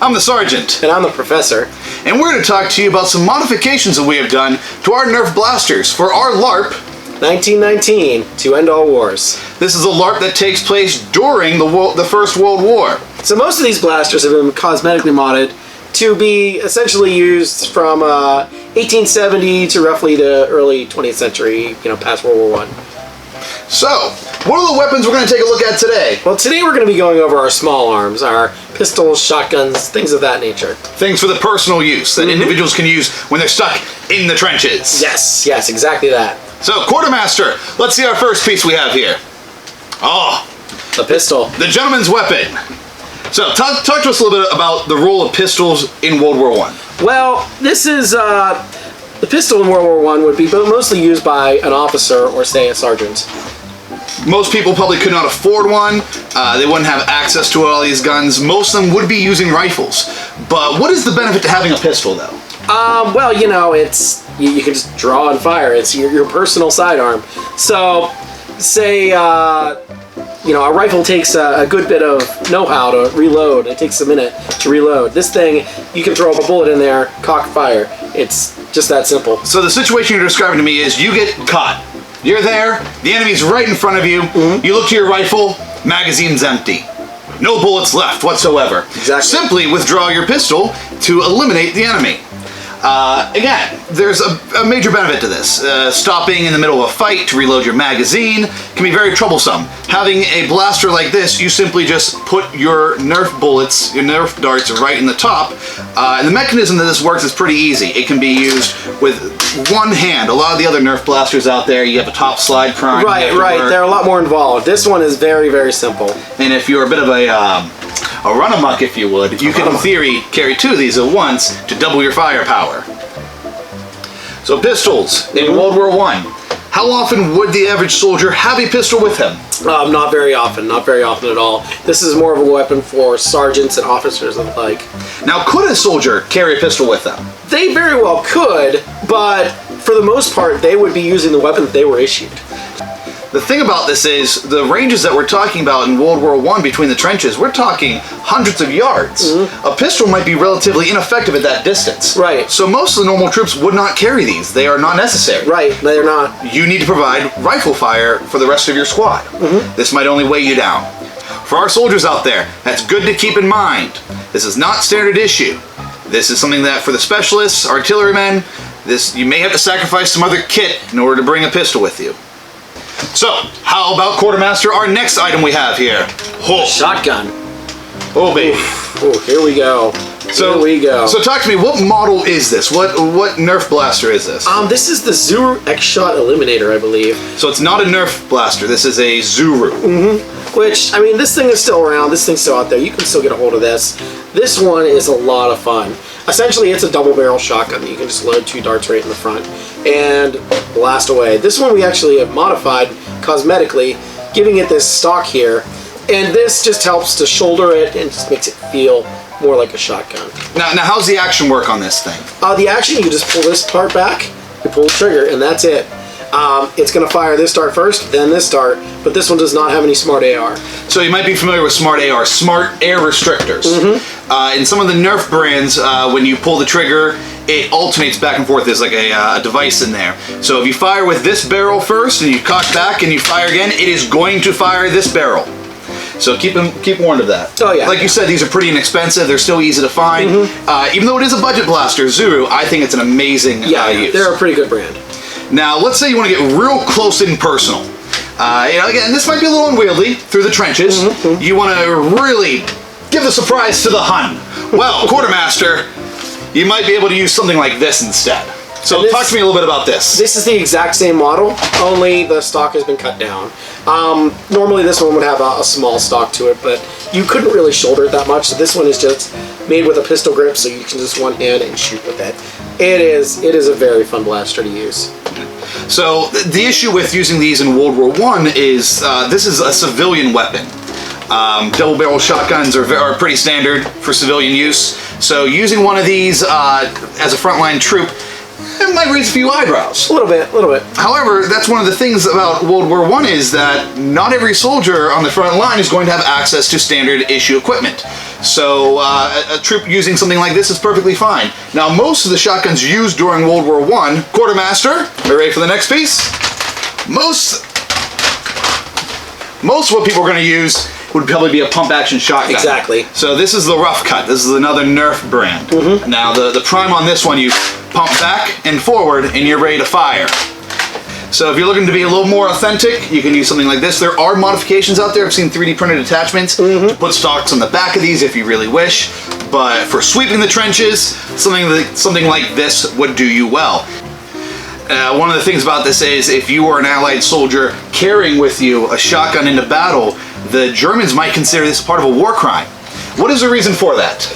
I'm the Sergeant. And I'm the Professor. And we're going to talk to you about some modifications that we have done to our Nerf blasters for our LARP 1919 to End All Wars. This is a LARP that takes place during the First World War. So most of these blasters have been cosmetically modded to be essentially used from 1870 to roughly the early 20th century, past World War I. So, what are the weapons we're going to take a look at today? Well, today we're going to be going over our small arms, our pistols, shotguns, things of that nature. Things for the personal use that individuals can use when they're stuck in the trenches. Yes, exactly that. So, Quartermaster, let's see our first piece we have here. Oh, the pistol. The gentleman's weapon. So, talk to us a little bit about the role of pistols in World War I. Well, this is, the pistol in World War I would be mostly used by an officer or, say, a sergeant. Most people probably could not afford one. They wouldn't have access to all these guns. Most of them would be using rifles. But what is the benefit to having a pistol, though? Well, it's you can just draw and fire. It's your personal sidearm. So, say, a rifle takes a good bit of know-how to reload. It takes a minute to reload. This thing, you can throw a bullet in there, cock, fire. It's just that simple. So the situation you're describing to me is you get caught. You're there, the enemy's right in front of you, you look to your rifle, magazine's empty. No bullets left whatsoever. Exactly. Simply withdraw your pistol to eliminate the enemy. Again, there's a major benefit to this. Stopping in the middle of a fight to reload your magazine can be very troublesome. Having a blaster like this, you simply just put your Nerf bullets, your Nerf darts right in the top, and the mechanism that this works is pretty easy. It can be used with one hand. A lot of the other Nerf blasters out there, you have a top slide prime. Right, they're a lot more involved. This one is very, very simple. And if you're a bit of a run-amok, if you would, you can, in theory, carry two of these at once to double your firepower. So pistols in World War I. How often would the average soldier have a pistol with him? Not very often. Not very often at all. This is more of a weapon for sergeants and officers and the like. Now, could a soldier carry a pistol with them? They very well could, but for the most part, they would be using the weapon that they were issued. The thing about this is, the ranges that we're talking about in World War I between the trenches, we're talking hundreds of yards. A pistol might be relatively ineffective at that distance. Right. So most of the normal troops would not carry these. They are not necessary. Right, they're not. You need to provide rifle fire for the rest of your squad. This might only weigh you down. For our soldiers out there, that's good to keep in mind. This is not standard issue. This is something that for the specialists, artillerymen, you may have to sacrifice some other kit in order to bring a pistol with you. So, how about Quartermaster, our next item we have here? Oh. Shotgun. Oh, baby. Oh, here we go. Here we go. So talk to me, what model is this? What Nerf blaster is this? This is the Zuru X-Shot Eliminator, I believe. So it's not a Nerf blaster, this is a Zuru. Which, I mean, this thing is still around, this thing's still out there, you can still get a hold of this. This one is a lot of fun. Essentially, it's a double barrel shotgun that you can just load two darts right in the front and blast away. This one we actually have modified cosmetically, giving it this stock here, and this just helps to shoulder it and just makes it feel more like a shotgun. Now how's the action work on this thing? The action, you just pull this part back, you pull the trigger, and that's it. It's going to fire this dart first, then this dart, but this one does not have any smart AR. So you might be familiar with smart AR, smart air restrictors. In some of the Nerf brands, when you pull the trigger, it alternates back and forth. There's like a device in there. So if you fire with this barrel first, and you cock back and you fire again, it is going to fire this barrel. So keep warned of that. Oh yeah. Like you said, these are pretty inexpensive. They're still easy to find. Even though it is a budget blaster, Zuru, I think it's an amazing use. They're a pretty good brand. Now, let's say you want to get real close and personal. Again, this might be a little unwieldy through the trenches. You want to really give the surprise to the Hun. Well, Quartermaster, you might be able to use something like this instead. So talk to me a little bit about this. This is the exact same model, only the stock has been cut down. Normally this one would have a small stock to it, but you couldn't really shoulder it that much, so this one is just made with a pistol grip, so you can just one hand and shoot with it. It is a very fun blaster to use. So the issue with using these in World War I is this is a civilian weapon. Double barrel shotguns are pretty standard for civilian use, so using one of these as a frontline troop, it might raise a few eyebrows. A little bit. However, that's one of the things about World War I is that not every soldier on the front line is going to have access to standard issue equipment. So a troop using something like this is perfectly fine. Now, most of the shotguns used during World War I, Quartermaster, are you ready for the next piece? Most of what people are going to use would probably be a pump action shotgun. Exactly. So this is the Rough Cut. This is another Nerf brand. Now the prime on this one, you pump back and forward and you're ready to fire. So if you're looking to be a little more authentic, you can use something like this. There are modifications out there. I've seen 3D printed attachments to put stocks on the back of these if you really wish. But for sweeping the trenches, something like this would do you well. One of the things about this is if you are an Allied soldier carrying with you a shotgun into battle, the Germans might consider this part of a war crime. What is the reason for that?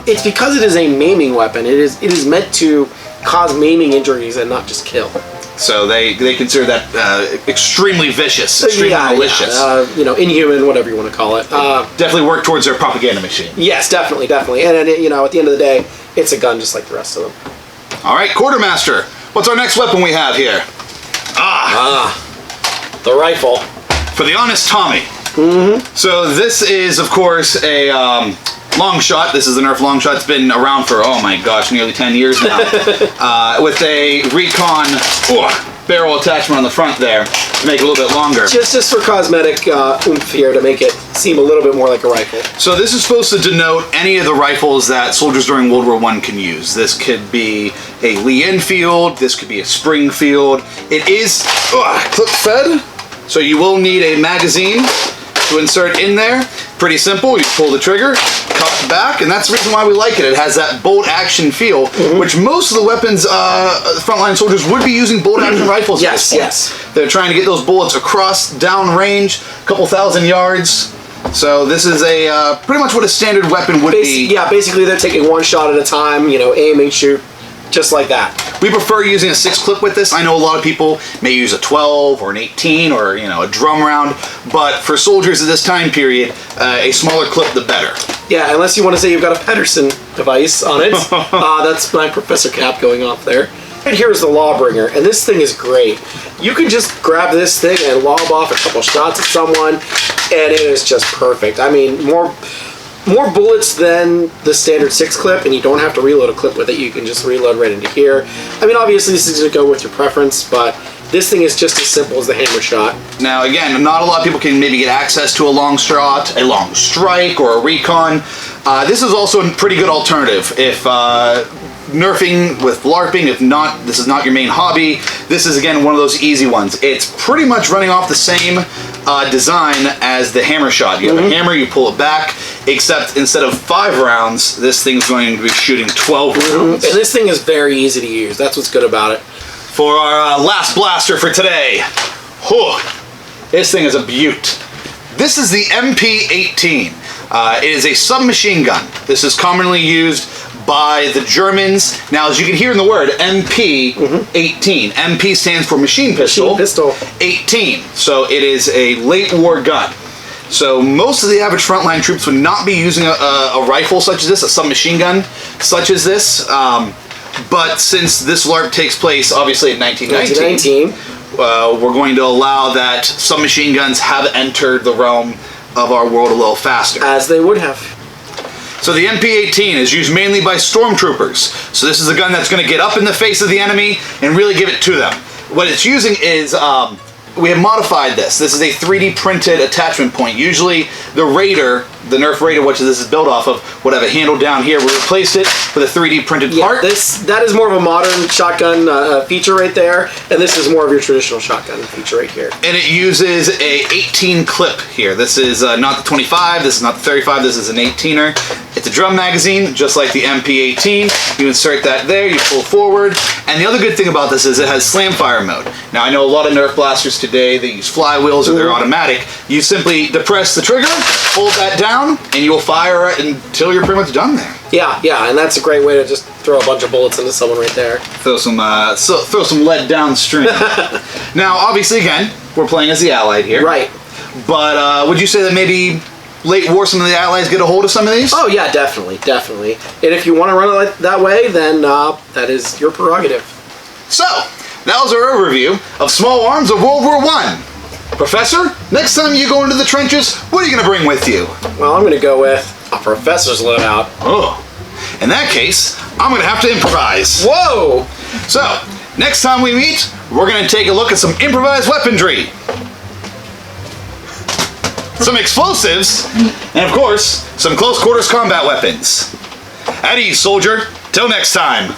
It's because it is a maiming weapon. It is meant to cause maiming injuries and not just kill. So they consider that extremely vicious, extremely malicious. Yeah, inhuman, whatever you want to call it. Definitely work towards their propaganda machine. Yes, definitely. And at the end of the day, it's a gun just like the rest of them. All right, Quartermaster. What's our next weapon we have here? The rifle. For the honest Tommy. So this is, of course, a long shot. This is the Nerf long shot. It's been around for, oh my gosh, nearly 10 years now. With a recon barrel attachment on the front there to make it a little bit longer. Just for cosmetic oomph here to make it seem a little bit more like a rifle. So this is supposed to denote any of the rifles that soldiers during World War I can use. This could be a Lee Enfield. This could be a Springfield. It is clip fed, so you will need a magazine to insert in there. Pretty simple. You pull the trigger, cup back, and that's the reason why we like it. It has that bolt action feel, which most of the weapons, frontline soldiers would be using bolt action rifles at this point. Yes. They're trying to get those bullets across down range, a couple thousand yards. So this is a pretty much what a standard weapon would be. Yeah, basically they're taking one shot at a time, aim, shoot, just like that. We prefer using a 6-clip with this. I know a lot of people may use a 12 or an 18 or a drum round, but for soldiers at this time period, a smaller clip the better. Yeah, unless you want to say you've got a Pedersen device on it. That's my professor cap going off there. And here's the Lawbringer, and this thing is great. You can just grab this thing and lob off a couple shots at someone, and it is just perfect. I mean, more bullets than the standard 6-clip, and you don't have to reload a clip with it. You can just reload right into here. I mean, obviously this is going to go with your preference, but this thing is just as simple as the hammer shot. Now, again, not a lot of people can maybe get access to a long shot, a long strike, or a recon. This is also a pretty good alternative. If Nerfing with LARPing, if not, this is not your main hobby, this is again one of those easy ones. It's pretty much running off the same design as the hammer shot. You have a hammer, you pull it back, except instead of 5 rounds, this thing's going to be shooting 12 rounds. And this thing is very easy to use. That's what's good about it. For our last blaster for today, this thing is a beaut. This is the MP-18. It is a submachine gun. This is commonly used by the Germans. Now, as you can hear in the word, MP-18. MP stands for machine pistol. 18. So it is a late war gun. So most of the average frontline troops would not be using a rifle such as this, a submachine gun such as this. But since this LARP takes place, obviously, in 1919, we're going to allow that submachine guns have entered the realm of our world a little faster. As they would have. So the MP-18 is used mainly by stormtroopers. So this is a gun that's going to get up in the face of the enemy and really give it to them. What it's using is, we have modified this. This is a 3D printed attachment point. Usually the Raider, the Nerf Raider, which this is built off of, would have a handle down here. We replaced it with a 3D printed part. That is more of a modern shotgun feature right there, and this is more of your traditional shotgun feature right here. And it uses a 18 clip here. This is not the 25, this is not the 35, this is an 18er. It's a drum magazine, just like the MP-18. You insert that there, you pull forward, and the other good thing about this is it has slam fire mode. Now, I know a lot of Nerf blasters today, they use flywheels or they're automatic. You simply depress the trigger, hold that down, and you'll fire it until you're pretty much done there. Yeah, and that's a great way to just throw a bunch of bullets into someone right there. Throw some lead downstream. Now, obviously, again, we're playing as the Allied here. Right. But would you say that maybe late war some of the Allies get a hold of some of these? Oh yeah, definitely. And if you want to run it that way, then that is your prerogative. So, that was our overview of small arms of World War I. Professor, next time you go into the trenches, what are you going to bring with you? Well, I'm going to go with a professor's loadout. Oh. In that case, I'm gonna have to improvise. Whoa! So, next time we meet, we're gonna take a look at some improvised weaponry. Some explosives, and of course, some close quarters combat weapons. At ease, soldier. Till next time.